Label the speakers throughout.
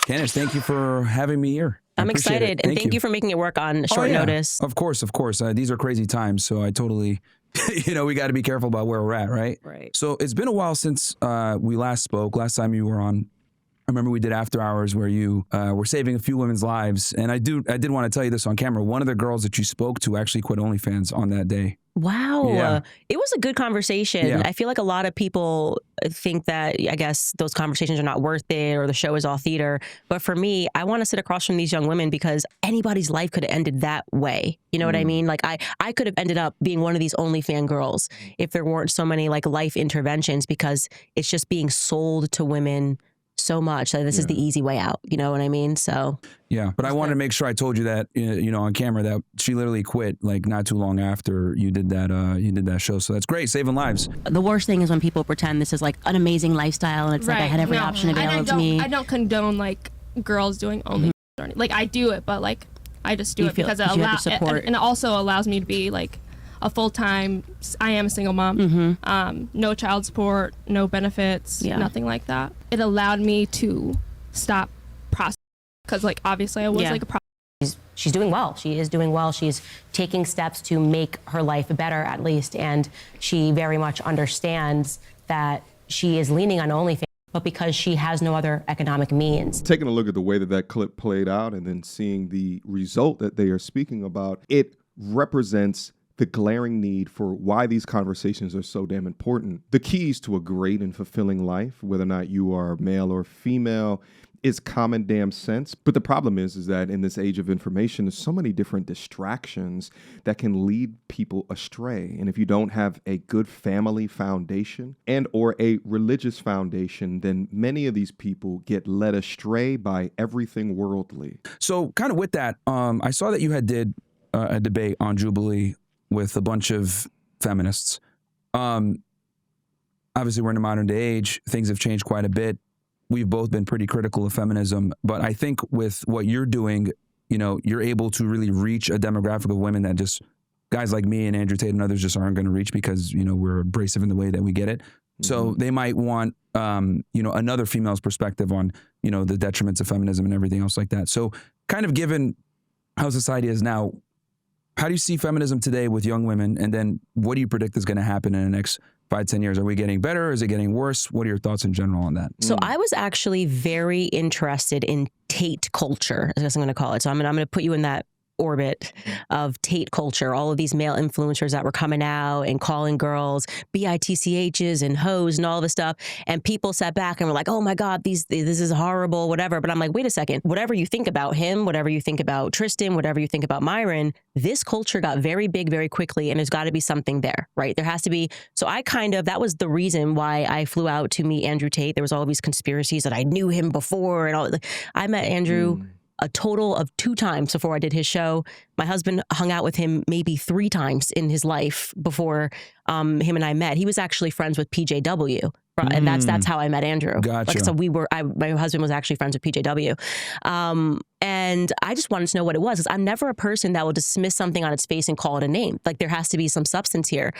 Speaker 1: Candace, thank you for having me here.
Speaker 2: I'm excited, and thank you for making it work on short notice.
Speaker 1: Of course. These are crazy times, so I totally, we got to be careful about where we're at, right?
Speaker 2: Right.
Speaker 1: So it's been a while since we last spoke. Last time you were on, I remember we did After Hours where you were saving a few women's lives, and I did want to tell you this on camera. One of the girls that you spoke to actually quit OnlyFans on that day.
Speaker 2: Wow.
Speaker 1: Yeah.
Speaker 2: It was a good conversation.
Speaker 1: Yeah.
Speaker 2: I feel like a lot of people think that, I guess, those conversations are not worth it or the show is all theater. But for me, I want to sit across from these young women because anybody's life could have ended that way. You know what I mean? Like, I could have ended up being one of these OnlyFans girls if there weren't so many like life interventions, because it's just being sold to women so much that this is the easy way out. You know what I mean? So
Speaker 1: yeah, but I wanted to make sure I told you that, on camera, that she literally quit like not too long after you did that show. So that's great, saving lives.
Speaker 3: The worst thing is when people pretend this is like an amazing lifestyle and it's like I had every option available to me.
Speaker 4: I don't condone like girls doing only like I do it, but like I just do it because it allows and it also allows me to be like a full-time, I am a single mom, no child support, no benefits, nothing like that. It allowed me to stop prostituting because like obviously I was like a prostitute.
Speaker 3: She's doing well. She is doing well. She's taking steps to make her life better, at least, and she very much understands that she is leaning on OnlyFans, but because she has no other economic means.
Speaker 5: Taking a look at the way that clip played out and then seeing the result that they are speaking about, it represents the glaring need for why these conversations are so damn important. The keys to a great and fulfilling life, whether or not you are male or female, is common damn sense. But the problem is that in this age of information, there's so many different distractions that can lead people astray. And if you don't have a good family foundation and or a religious foundation, then many of these people get led astray by everything worldly.
Speaker 1: So kind of with that, I saw that you had did a debate on Jubilee with a bunch of feminists. Obviously, we're in a modern day age. Things have changed quite a bit. We've both been pretty critical of feminism, but I think with what you're doing, you're able to really reach a demographic of women that just guys like me and Andrew Tate and others just aren't going to reach because, we're abrasive in the way that we get it. So they might want, another female's perspective on, the detriments of feminism and everything else like that. So kind of given how society is now, how do you see feminism today with young women? And then what do you predict is going to happen in the next 5-10 years? Are we getting better? Is it getting worse? What are your thoughts in general on that?
Speaker 2: So I was actually very interested in Tate culture, I guess I'm going to call it. So I'm going to put you in that orbit of Tate culture, all of these male influencers that were coming out and calling girls bitchs and hoes and all this stuff. And people sat back and were like, oh my God, this is horrible, whatever. But I'm like, wait a second, whatever you think about him, whatever you think about Tristan, whatever you think about Myron, this culture got very big very quickly, and there's got to be something there, right? There has to be. So that was the reason why I flew out to meet Andrew Tate. There was all these conspiracies that I knew him before and all. I met Andrew a total of 2 times before I did his show. My husband hung out with him maybe 3 times in his life before him and I met. He was actually friends with PJW. And that's how I met Andrew.
Speaker 1: Gotcha.
Speaker 2: Like, so my husband was actually friends with PJW. And I just wanted to know what it was, because I'm never a person that will dismiss something on its face and call it a name. Like, there has to be some substance here.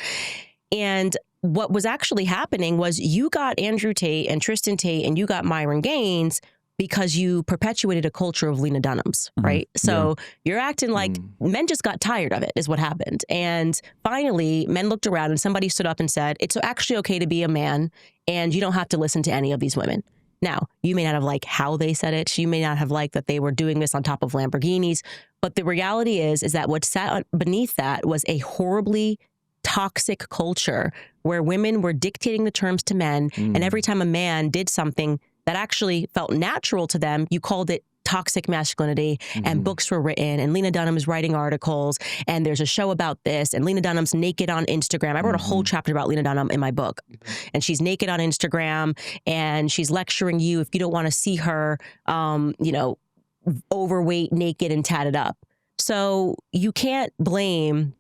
Speaker 2: And what was actually happening was you got Andrew Tate and Tristan Tate and you got Myron Gaines because you perpetuated a culture of Lena Dunhams, right? So you're acting like men just got tired of it, is what happened. And finally, men looked around and somebody stood up and said, it's actually okay to be a man and you don't have to listen to any of these women. Now, you may not have liked how they said it. You may not have liked that they were doing this on top of Lamborghinis. But the reality is that what sat beneath that was a horribly toxic culture where women were dictating the terms to men. And every time a man did something that actually felt natural to them, you called it toxic masculinity, and books were written, and Lena Dunham's writing articles, and there's a show about this, and Lena Dunham's naked on Instagram. I wrote a whole chapter about Lena Dunham in my book. And she's naked on Instagram, and she's lecturing you if you don't want to see her, overweight, naked, and tatted up. So you can't blame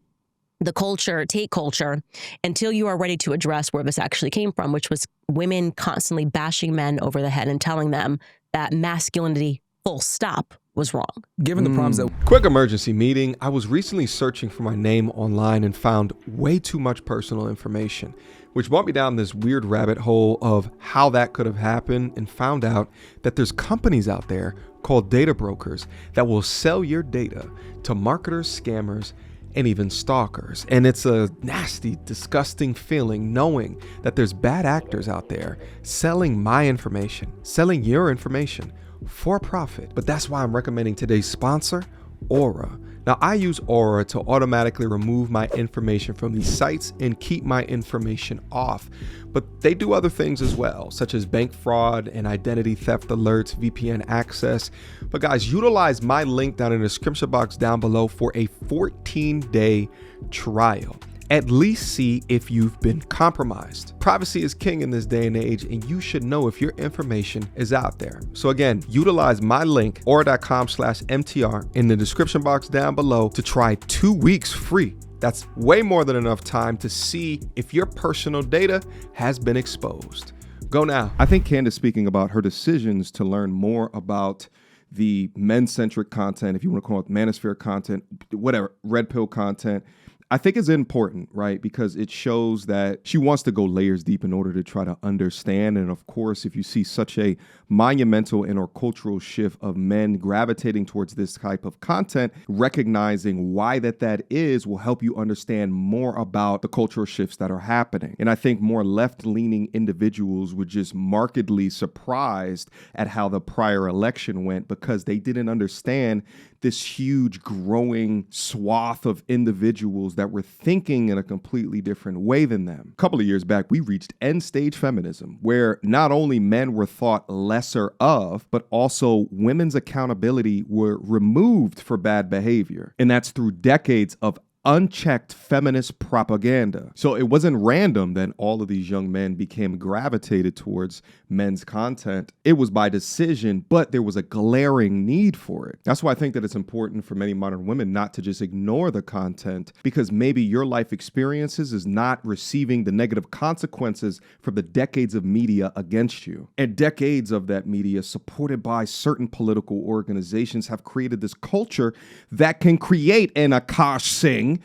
Speaker 2: the culture, Tate culture, until you are ready to address where this actually came from, which was women constantly bashing men over the head and telling them that masculinity, full stop, was wrong.
Speaker 1: Given the problems that...
Speaker 5: Quick emergency meeting. I was recently searching for my name online and found way too much personal information, which brought me down this weird rabbit hole of how that could have happened, and found out that there's companies out there called data brokers that will sell your data to marketers, scammers, and even stalkers. And it's a nasty, disgusting feeling knowing that there's bad actors out there selling my information, selling your information for profit. But that's why I'm recommending today's sponsor, Aura. Now, I use Aura to automatically remove my information from these sites and keep my information off. But they do other things as well, such as bank fraud and identity theft alerts, VPN access. But guys, utilize my link down in the description box down below for a 14-day trial. At least see if you've been compromised. Privacy is king in this day and age, and you should know if your information is out there. So again, utilize my link, aura.com/MTR, in the description box down below to try 2 weeks free. That's way more than enough time to see if your personal data has been exposed. Go now. I think Candace speaking about her decisions to learn more about the men-centric content, if you want to call it manosphere content, whatever, red pill content, I think is important, right? Because it shows that she wants to go layers deep in order to try to understand. And of course, if you see such a monumental intercultural shift of men gravitating towards this type of content, recognizing why that is will help you understand more about the cultural shifts that are happening. And I think more left-leaning individuals were just markedly surprised at how the prior election went, because they didn't understand this huge growing swath of individuals that were thinking in a completely different way than them. A couple of years back, we reached end stage feminism, where not only men were thought lesser of, but also women's accountability were removed for bad behavior. And that's through decades of unchecked feminist propaganda. So it wasn't random that all of these young men became gravitated towards men's content. It was by decision, but there was a glaring need for it. That's why I think that it's important for many modern women not to just ignore the content, because maybe your life experiences is not receiving the negative consequences from the decades of media against you. And decades of that media, supported by certain political organizations, have created this culture that can create an Akash Singh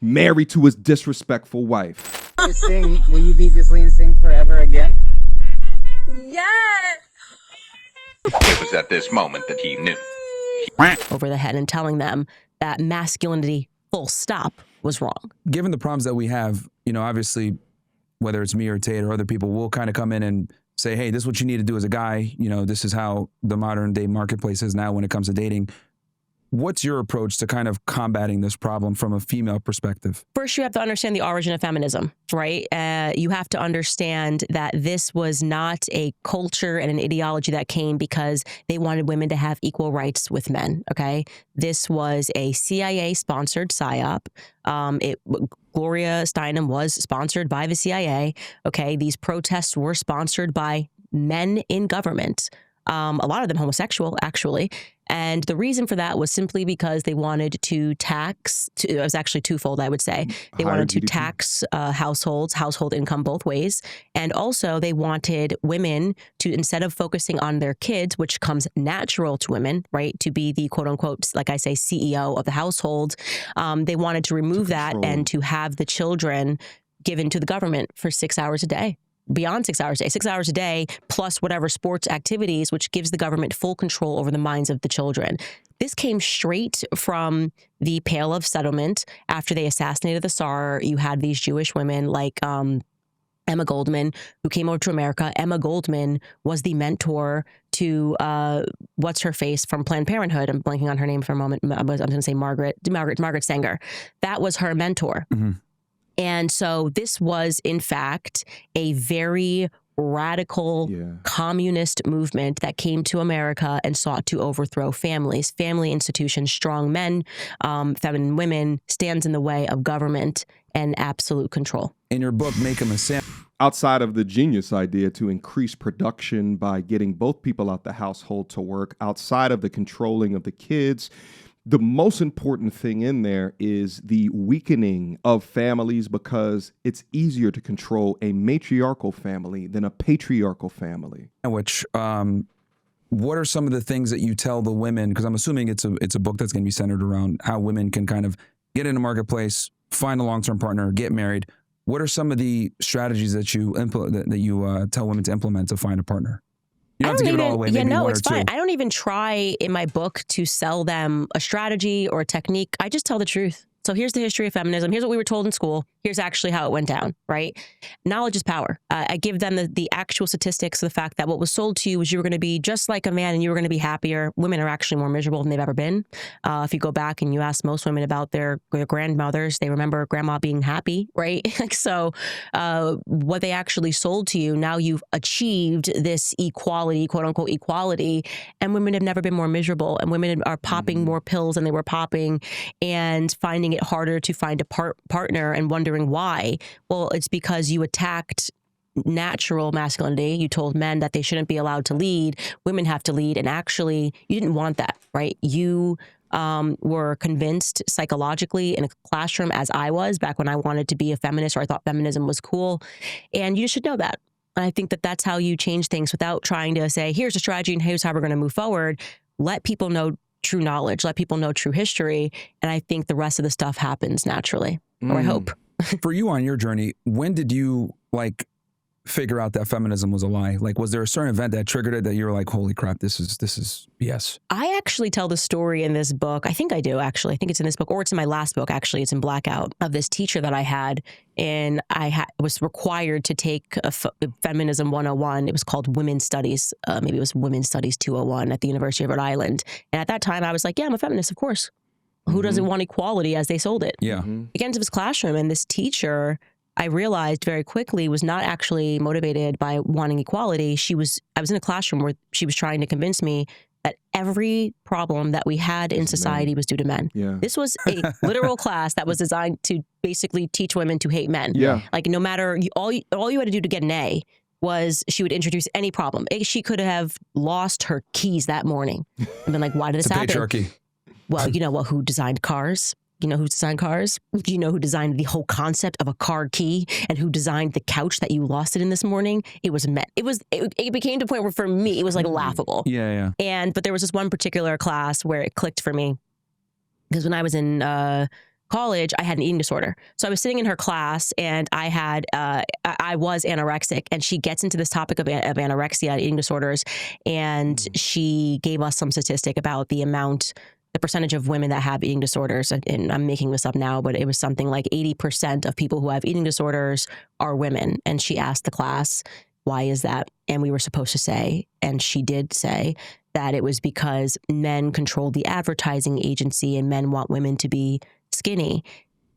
Speaker 5: married to his disrespectful wife.
Speaker 6: Singh, will you be Ghislaine Singh forever again?
Speaker 7: Yes!
Speaker 8: It was at this moment that he knew.
Speaker 2: Over the head and telling them that masculinity, full stop, was wrong.
Speaker 1: Given the problems that we have, you know, obviously, whether it's me or Tate or other people, will kind of come in and say, hey, this is what you need to do as a guy. You know, this is how the modern day marketplace is now when it comes to dating. What's your approach to kind of combating this problem from a female perspective?
Speaker 2: First, you have to understand the origin of feminism, right? You have to understand that this was not a culture and an ideology that came because they wanted women to have equal rights with men, okay? This was a CIA-sponsored PSYOP. Gloria Steinem was sponsored by the CIA, okay? These protests were sponsored by men in government. A lot of them homosexual, actually. And the reason for that was simply because they wanted to tax, it was actually twofold, I would say. They wanted to tax household income both ways. And also they wanted women to, instead of focusing on their kids, which comes natural to women, right, to be the quote unquote, like I say, CEO of the household, they wanted to remove that and to have the children given to the government for 6 hours a day. Beyond 6 hours a day, 6 hours a day, plus whatever sports activities, which gives the government full control over the minds of the children. This came straight from the Pale of Settlement. After they assassinated the Tsar, you had these Jewish women like Emma Goldman, who came over to America. Emma Goldman was the mentor to what's her face from Planned Parenthood. I'm blanking on her name for a moment. I'm going to say Margaret Sanger. That was her mentor. Mm-hmm. And so this was, in fact, a very radical communist movement that came to America and sought to overthrow families, family institutions, strong men, feminine women, stands in the way of government and absolute control.
Speaker 1: In your book, Make 'Em a Sam.
Speaker 5: Outside of the genius idea to increase production by getting both people out the household to work, outside of the controlling of the kids, the most important thing in there is the weakening of families, because it's easier to control a matriarchal family than a patriarchal family.
Speaker 1: Which what are some of the things that you tell the women? Because I'm assuming it's a book that's going to be centered around how women can kind of get in the marketplace, find a long-term partner, get married. What are some of the strategies that you tell women to implement to find a partner? You don't have to give it all away.
Speaker 2: Yeah,
Speaker 1: maybe
Speaker 2: no,
Speaker 1: one
Speaker 2: it's
Speaker 1: or
Speaker 2: fine.
Speaker 1: two.
Speaker 2: I don't even try in my book to sell them a strategy or a technique. I just tell the truth. So here's the history of feminism. Here's what we were told in school. Here's actually how it went down, right? Knowledge is power. I give them the actual statistics, the fact that what was sold to you was you were going to be just like a man and you were going to be happier. Women are actually more miserable than they've ever been. If you go back and you ask most women about their grandmothers, they remember grandma being happy, right? So what they actually sold to you, now you've achieved this equality, quote unquote equality, and women have never been more miserable, and women are popping more pills than they were popping and finding it harder to find a partner and wondering why. Well, it's because you attacked natural masculinity. You told men that they shouldn't be allowed to lead. Women have to lead. And actually, you didn't want that, right? You were convinced psychologically in a classroom, as I was back when I wanted to be a feminist, or I thought feminism was cool. And you should know that. And I think that that's how you change things without trying to say, here's a strategy and here's how we're going to move forward. Let people know true knowledge, let people know true history. And I think the rest of the stuff happens naturally, or I hope.
Speaker 1: For you on your journey, when did you figure out that feminism was a lie? Like, was there a certain event that triggered it that you were like, holy crap, this is BS? I
Speaker 2: actually tell the story in this book. I think I do, actually. I think it's in this book, or it's in my last book, actually. It's in Blackout, of this teacher that I had. And I was required to take a Feminism 101. It was called Women's Studies. Maybe it was Women's Studies 201 at the University of Rhode Island. And at that time, I was like, yeah, I'm a feminist, of course. Who doesn't want equality as they sold it?
Speaker 1: Yeah.
Speaker 2: I get into this classroom, and this teacher, I realized very quickly, was not actually motivated by wanting equality. I was in a classroom where she was trying to convince me that every problem that we had in society was due to men.
Speaker 5: Yeah.
Speaker 2: This was a literal class that was designed to basically teach women to hate men.
Speaker 5: Yeah.
Speaker 2: Like, no matter, all you had to do to get an A was she would introduce any problem. She could have lost her keys that morning and been like, why did this happen?
Speaker 1: Patriarchy.
Speaker 2: Well, you know what? Who designed cars? You know who designed cars? Do you know who designed the whole concept of a car key, and who designed the couch that you lost it in this morning? It was men. It became to the point where, for me, it was like laughable.
Speaker 1: Yeah.
Speaker 2: But there was this one particular class where it clicked for me, because when I was in college, I had an eating disorder. So I was sitting in her class, and I was anorexic, and she gets into this topic of anorexia and eating disorders, and she gave us some statistic about the percentage of women that have eating disorders. And I'm making this up now, but it was something like 80% of people who have eating disorders are women. And she asked the class, why is that? And we were supposed to say, and she did say, that it was because men control the advertising agency and men want women to be skinny.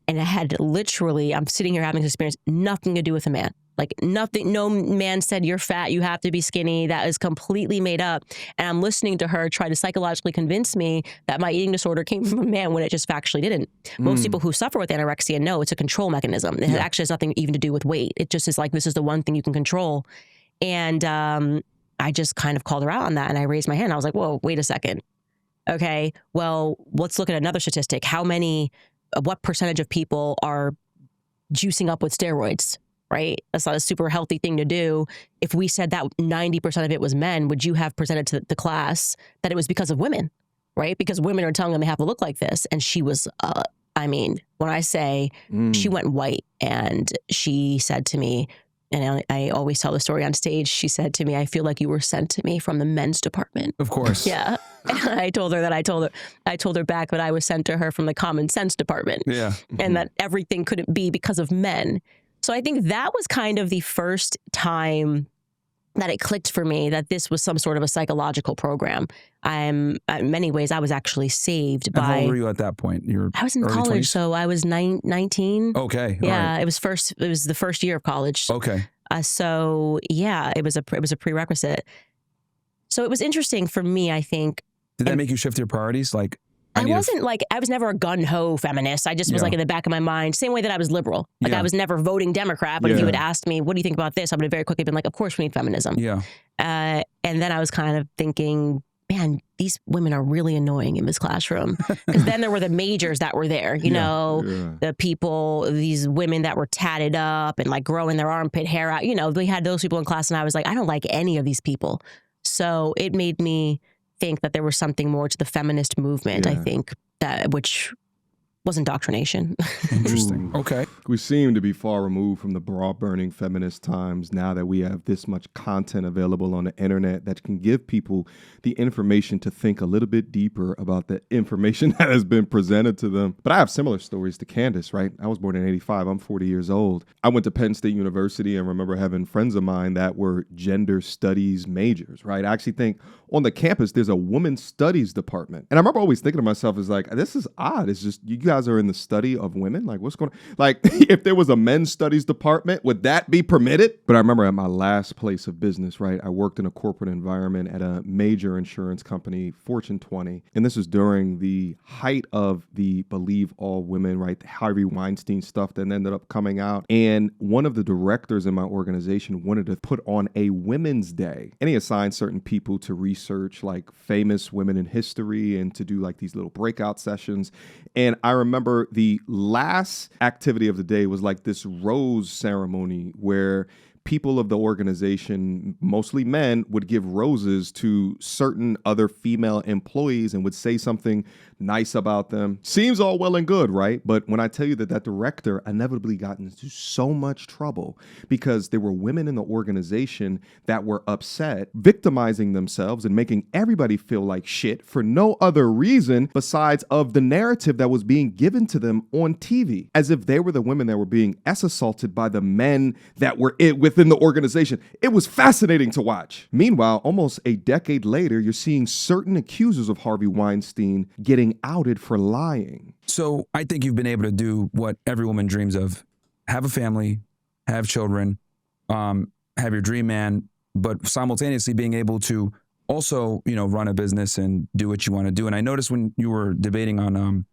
Speaker 2: And it had literally, I'm sitting here having this experience, nothing to do with a man. Like, nothing, no man said you're fat, you have to be skinny. That is completely made up. And I'm listening to her try to psychologically convince me that my eating disorder came from a man when it just factually didn't. Most people who suffer with anorexia know it's a control mechanism. It actually has nothing even to do with weight. It just is like, this is the one thing you can control. And I just kind of called her out on that, and I raised my hand. I was like, whoa, wait a second. Okay, well, let's look at another statistic. What percentage of people are juicing up with steroids? Right? That's not a super healthy thing to do. If we said that 90% of it was men, would you have presented to the class that it was because of women, right? Because women are telling them they have to look like this. And she was, when I say she went white, and she said to me, and I always tell the story on stage, she said to me, I feel like you were sent to me from the men's department.
Speaker 1: Of course.
Speaker 2: Yeah. And I told her back that I was sent to her from the common sense department.
Speaker 1: Yeah.
Speaker 2: And that everything couldn't be because of men. So I think that was kind of the first time that it clicked for me that this was some sort of a psychological program. In many ways, I was actually saved by...
Speaker 1: How old were you at that point?
Speaker 2: I was in college,
Speaker 1: 20s?
Speaker 2: So I was 19.
Speaker 1: Okay.
Speaker 2: Yeah,
Speaker 1: right.
Speaker 2: It was the first year of college.
Speaker 1: Okay.
Speaker 2: So yeah, it was a prerequisite. So it was interesting for me, I think.
Speaker 1: Did that make you shift your priorities? Like, I
Speaker 2: was never a gun-ho feminist. I just was like in the back of my mind, same way that I was liberal. Like I was never voting Democrat, but if you had asked me, what do you think about this? I would have very quickly been like, of course we need feminism.
Speaker 1: Yeah.
Speaker 2: And then I was kind of thinking, man, these women are really annoying in this classroom. Because then there were the majors that were there, the people, these women that were tatted up and like growing their armpit hair out. We had those people in class, and I was like, I don't like any of these people. So it made me think that there was something more to the feminist movement, I think, which was indoctrination.
Speaker 1: Interesting. Okay.
Speaker 5: We seem to be far removed from the bra-burning feminist times now that we have this much content available on the internet that can give people the information to think a little bit deeper about the information that has been presented to them. But I have similar stories to Candace, right? I was born in 85. I'm 40 years old. I went to Penn State University and remember having friends of mine that were gender studies majors, right? I actually think on the campus, there's a women's studies department. And I remember always thinking to myself, is like, this is odd. It's just, you guys are in the study of women. Like, what's going on? Like, if there was a men's studies department, would that be permitted? But I remember at my last place of business, right, I worked in a corporate environment at a major insurance company, Fortune 20. And this was during the height of the Believe All Women, right, the Harvey Weinstein stuff that ended up coming out. And one of the directors in my organization wanted to put on a Women's Day. And he assigned certain people to research like famous women in history and to do like these little breakout sessions. And I remember the last activity of the day was like this rose ceremony where people of the organization, mostly men, would give roses to certain other female employees and would say something nice about them. Seems all well and good, right? But when I tell you that that director inevitably got into so much trouble because there were women in the organization that were upset, victimizing themselves and making everybody feel like shit for no other reason besides of the narrative that was being given to them on TV, as if they were the women that were being assaulted by the men that were within the organization. It was fascinating to watch. Meanwhile, almost a decade later, you're seeing certain accusers of Harvey Weinstein getting outed for lying.
Speaker 1: So I think you've been able to do what every woman dreams of: have a family, have children, have your dream man, but simultaneously being able to also, you know, run a business and do what you want to do. And I noticed when you were debating on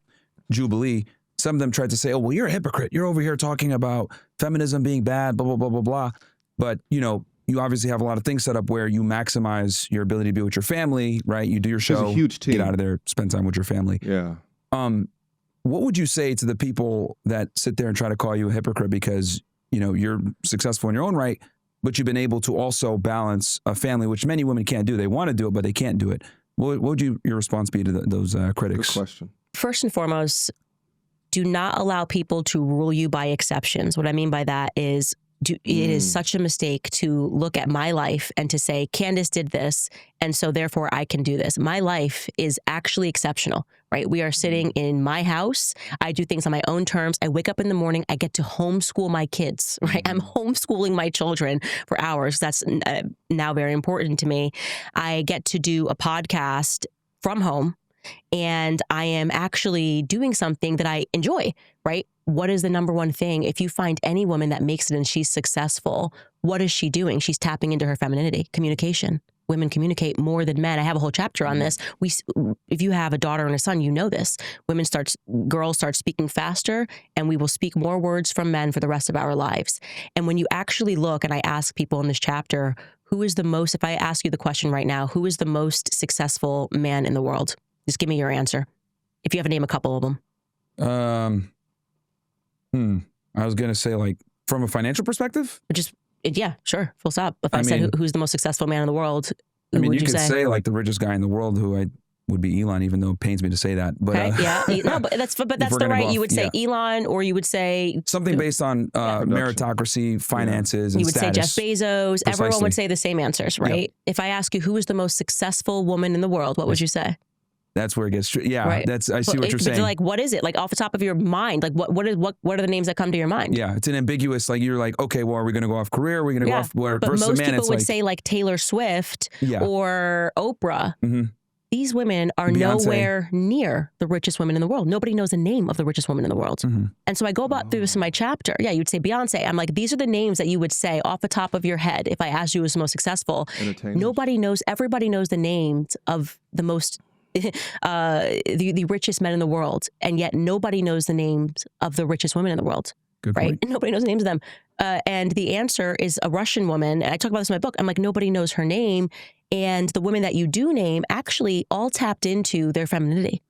Speaker 1: Jubilee, some of them tried to say, oh, well, you're a hypocrite. You're over here talking about feminism being bad, blah, blah, blah, blah, blah. But, you know, you obviously have a lot of things set up where you maximize your ability to be with your family, right? You do your show,
Speaker 5: There's a huge team.
Speaker 1: Get out of there, spend time with your family.
Speaker 5: Yeah.
Speaker 1: What would you say to the people that sit there and try to call you a hypocrite because, you know, you're successful in your own right, but you've been able to also balance a family, which many women can't do. They want to do it, but they can't do it. What would your response be to those critics?
Speaker 5: Good question.
Speaker 2: First and foremost, do not allow people to rule you by exceptions. What I mean by that is it is such a mistake to look at my life and to say, Candace did this, and so therefore I can do this. My life is actually exceptional, right? We are sitting in my house. I do things on my own terms. I wake up in the morning. I get to homeschool my kids, right? I'm homeschooling my children for hours. That's now very important to me. I get to do a podcast from home, and I am actually doing something that I enjoy, right? What is the number one thing? If you find any woman that makes it and she's successful, what is she doing? She's tapping into her femininity, communication. Women communicate more than men. I have a whole chapter on this. If you have a daughter and a son, you know this. Girls start speaking faster, and we will speak more words from men for the rest of our lives. And when you actually look, and I ask people in this chapter, if I ask you the question right now, who is the most successful man in the world? Just give me your answer. If you have to name a couple of them.
Speaker 1: I was going to say, like, from a financial perspective?
Speaker 2: Yeah, sure. Full stop. If I said who's the most successful man in the world, who would you
Speaker 1: could
Speaker 2: say?
Speaker 1: Like the richest guy in the world, who would be Elon, even though it pains me to say that. But
Speaker 2: okay, yeah. No, but that's the right. You would say Elon, or you would say
Speaker 1: something based on meritocracy, finances, and
Speaker 2: you would
Speaker 1: status.
Speaker 2: say Jeff Bezos. Precisely. Everyone would say the same answers, right? Yep. If I ask you who is the most successful woman in the world, what would you say?
Speaker 1: That's where it gets true. Yeah, right. I see what you're saying.
Speaker 2: Like, what is it? Like, off the top of your mind, like, what are the names that come to your mind?
Speaker 1: Yeah, it's an ambiguous, like, you're like, okay, well, are we going to go off career? Are we going to go off where?
Speaker 2: But most people would say, like, Taylor Swift or Oprah. Mm-hmm. These women are nowhere near the richest women in the world. Nobody knows the name of the richest woman in the world. Mm-hmm. And so I go about through this in my chapter. Yeah, you'd say Beyonce. I'm like, these are the names that you would say off the top of your head if I asked you who's the most successful. Nobody knows. Everybody knows the names of the most... the richest men in the world, and yet nobody knows the names of the richest women in the world.
Speaker 1: Good
Speaker 2: right?
Speaker 1: point.
Speaker 2: Nobody knows the names of them. And the answer is a Russian woman. And I talk about this in my book. I'm like, nobody knows her name. And the women that you do name actually all tapped into their femininity.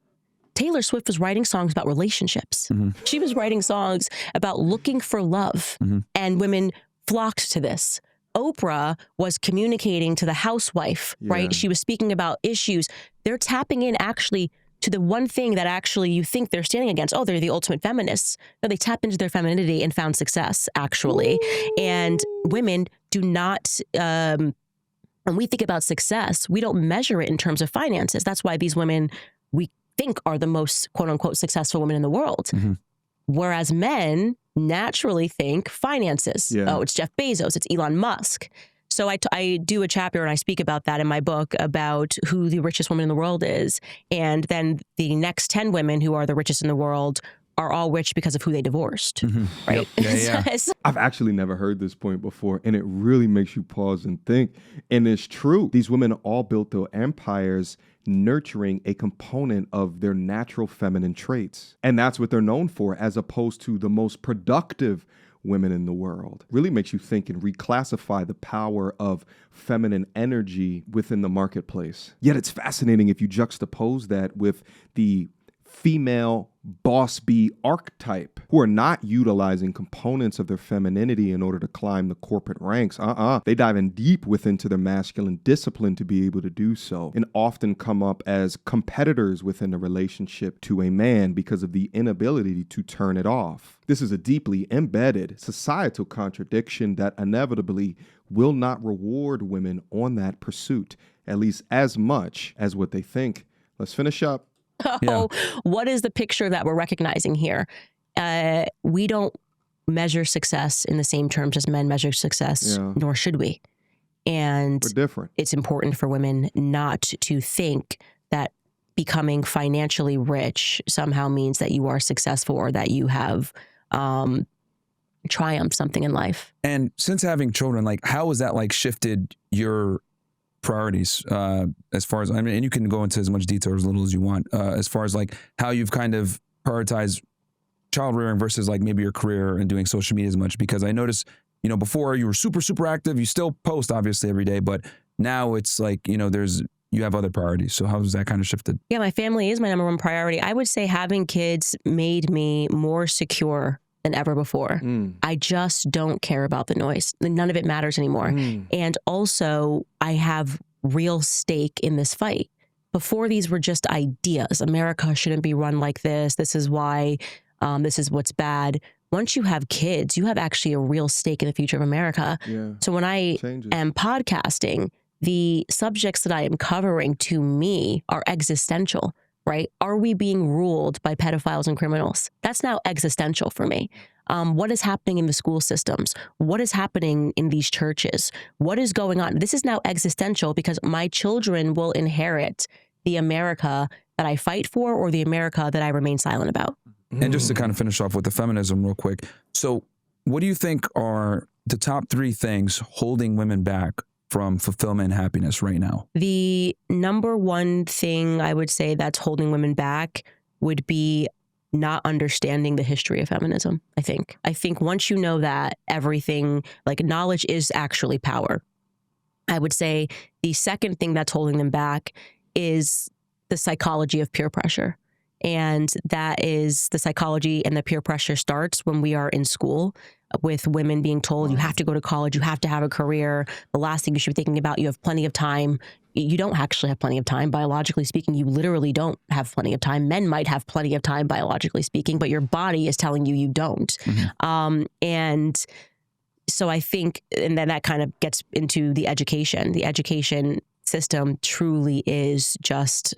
Speaker 2: Taylor Swift was writing songs about relationships. Mm-hmm. She was writing songs about looking for love. Mm-hmm. And women flocked to this. Oprah was communicating to the housewife, right? She was speaking about issues. They're tapping in actually to the one thing that actually you think they're standing against. Oh, they're the ultimate feminists. No, they tapped into their femininity and found success, actually. And women do not, when we think about success, we don't measure it in terms of finances. That's why these women, we think, are the most quote unquote successful women in the world. Whereas men naturally think finances. Oh, it's Jeff Bezos, it's Elon Musk. So I do a chapter and I speak about that in my book about who the richest woman in the world is. And then the next 10 women who are the richest in the world are all rich because of who they divorced, right?
Speaker 5: I've actually never heard this point before, and it really makes you pause and think. And it's true. These women all built their empires nurturing a component of their natural feminine traits. And that's what they're known for, as opposed to the most productive women in the world. Really makes you think and reclassify the power of feminine energy within the marketplace. Yet it's fascinating if you juxtapose that with the female boss bee archetype, who are not utilizing components of their femininity in order to climb the corporate ranks. They dive in deep within to their masculine discipline to be able to do so, and often come up as competitors within a relationship to a man because of the inability to turn it off. This is a deeply embedded societal contradiction that inevitably will not reward women on that pursuit, at least as much as what they think. Let's finish up.
Speaker 2: What is the picture that we're recognizing here? We don't measure success in the same terms as men measure success, nor should we. And
Speaker 5: we're different.
Speaker 2: It's important for women not to think that becoming financially rich somehow means that you are successful or that you have triumphed something in life.
Speaker 1: And since having children, like, how has that like shifted your priorities as far as, I mean, and you can go into as much detail or as little as you want, as far as like how you've kind of prioritized child rearing versus like maybe your career and doing social media as much? Because I noticed, you know, before you were super active, you still post obviously every day, but now it's like, you know, you have other priorities. So how has that kind of shifted? Yeah,
Speaker 2: my family is my number one priority. I would say having kids made me more secure than ever before. I just don't care about the noise. None of it matters anymore. And also, I have real stake in this fight. Before, these were just ideas. America shouldn't be run like this. This is why, this is what's bad. Once you have kids, you have actually a real stake in the future of America. So when I am podcasting, the subjects that I am covering to me are existential. Right? Are we being ruled by pedophiles and criminals? That's now existential for me. What is happening in the school systems? What is happening in these churches? What is going on? This is now existential because my children will inherit the America that I fight for or the America that I remain silent about.
Speaker 1: And just to kind of finish off with the feminism real quick. So what do you think are the top 3 things holding women back from fulfillment and happiness right now?
Speaker 2: The number one thing I would say that's holding women back would be not understanding the history of feminism, I think. I think once you know that, everything, like, knowledge is actually power. I would say the second thing that's holding them back is the psychology of peer pressure. And that is the psychology, and the peer pressure starts when we are in school, with women being told you have to go to college, you have to have a career. The last thing you should be thinking about, you have plenty of time. You don't actually have plenty of time. Biologically speaking, you literally don't have plenty of time. Men might have plenty of time, biologically speaking, but your body is telling you don't. And so I think, and then that kind of gets into the education. The education system truly is just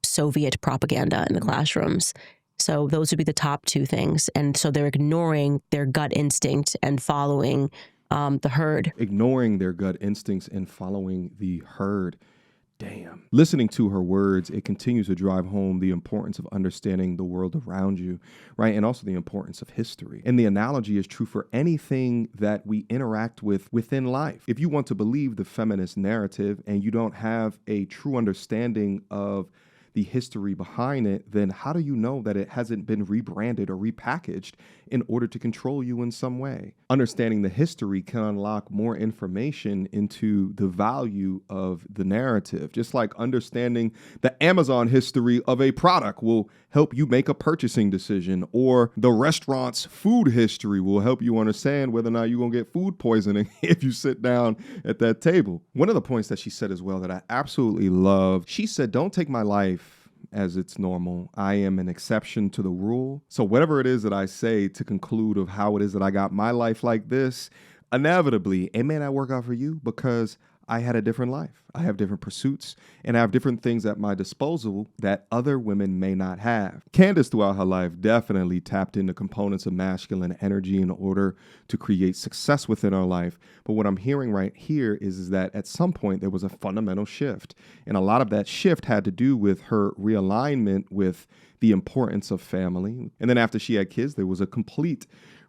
Speaker 2: Soviet propaganda in the classrooms. So those would be the top 2 things. And so they're ignoring their gut instinct and following the herd. Ignoring their gut instincts and following the herd.
Speaker 5: Damn. Listening to her words, it continues to drive home the importance of understanding the world around you, right? And also the importance of history. And the analogy is true for anything that we interact with within life. If you want to believe the feminist narrative and you don't have a true understanding of the history behind it, then how do you know that it hasn't been rebranded or repackaged in order to control you in some way? Understanding the history can unlock more information into the value of the narrative. Just like understanding the Amazon history of a product will help you make a purchasing decision, or the restaurant's food history will help you understand whether or not you're going to get food poisoning if you sit down at that table. One of the points that she said as well that I absolutely love, she said, don't take my life as it's normal. I am an exception to the rule. So whatever it is that I say to conclude of how it is that I got my life like this, inevitably, it may not work out for you because I had a different life. I have different pursuits, and I have different things at my disposal that other women may not have. Candace, throughout her life, definitely tapped into components of masculine energy in order to create success within her life. But what I'm hearing right here is that at some point there was a fundamental shift. And a lot of that shift had to do with her realignment with the importance of family. And then after she had kids, there was a complete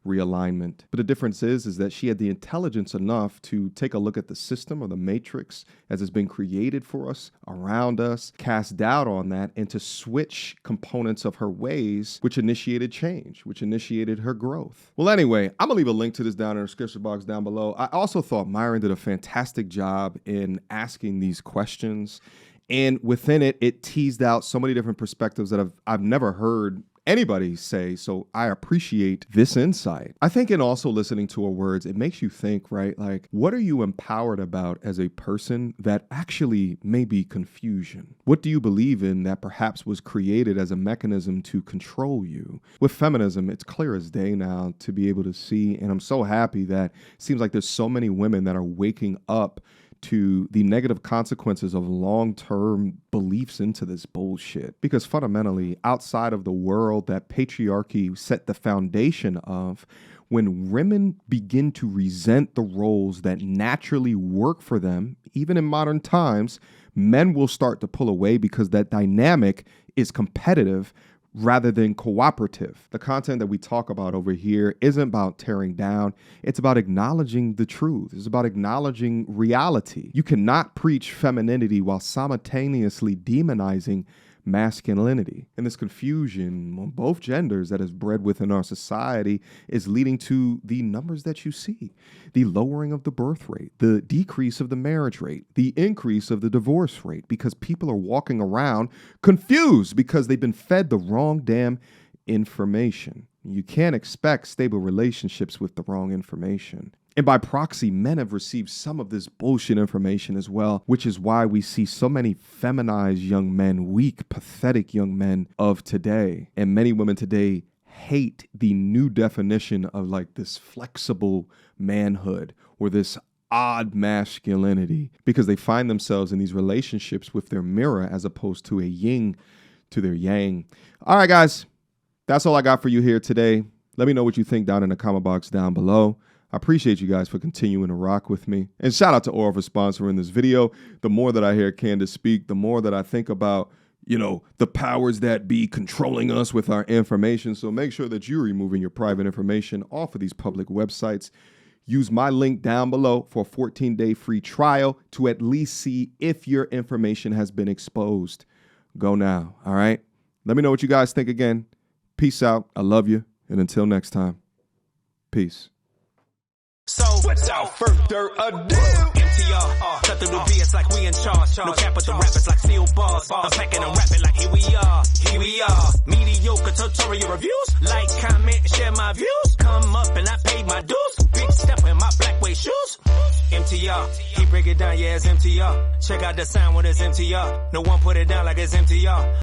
Speaker 5: realignment. But the difference is that she had the intelligence enough to take a look at the system or the matrix as it's been created for us around us, cast doubt on that, and to switch components of her ways, which initiated change, which initiated her growth. Well, anyway, I'm gonna leave a link to this down in the description box down below. I also thought Myron did a fantastic job in asking these questions. And within it, it teased out so many different perspectives that I've never heard anybody say, so I appreciate this insight. I think in also listening to her words, it makes you think, right? Like, what are you empowered about as a person that actually may be confusion? What do you believe in that perhaps was created as a mechanism to control you? With feminism, it's clear as day now to be able to see, and I'm so happy that it seems like there's so many women that are waking up to the negative consequences of long-term beliefs into this bullshit. Because fundamentally, outside of the world that patriarchy set the foundation of, when women begin to resent the roles that naturally work for them, even in modern times, men will start to pull away because that dynamic is competitive rather than cooperative. The content that we talk about over here isn't about tearing down. It's about acknowledging the truth. It's about acknowledging reality. You cannot preach femininity while simultaneously demonizing masculinity. And this confusion on both genders that is bred within our society is leading to the numbers that you see. The lowering of the birth rate, the decrease of the marriage rate, the increase of the divorce rate, because people are walking around confused because they've been fed the wrong damn information. You can't expect stable relationships with the wrong information. And by proxy, men have received some of this bullshit information as well, which is why we see so many feminized young men, weak, pathetic young men of today. And many women today hate the new definition of like this flexible manhood or this odd masculinity because they find themselves in these relationships with their mirror as opposed to a yin to their yang. All right, guys, that's all I got for you here today. Let me know what you think down in the comment box down below. I appreciate you guys for continuing to rock with me. And shout out to Aura for sponsoring this video. The more that I hear Candace speak, the more that I think about, the powers that be controlling us with our information. So make sure that you're removing your private information off of these public websites. Use my link down below for a 14-day free trial to at least see if your information has been exposed. Go now, all right? Let me know what you guys think again. Peace out. I love you. And until next time, peace.
Speaker 9: So, without further ado, MTR, cut through the BS like we in charge. No cap with the rappers like steel bars. I'm packing and rapping like here we are. Mediocre tutorial reviews. Like, comment, share my views. Come up and I paid my dues. Big step in my black way shoes. MTR, he break it down, yeah, it's MTR. Check out the sound with his MTR. No one put it down like it's MTR.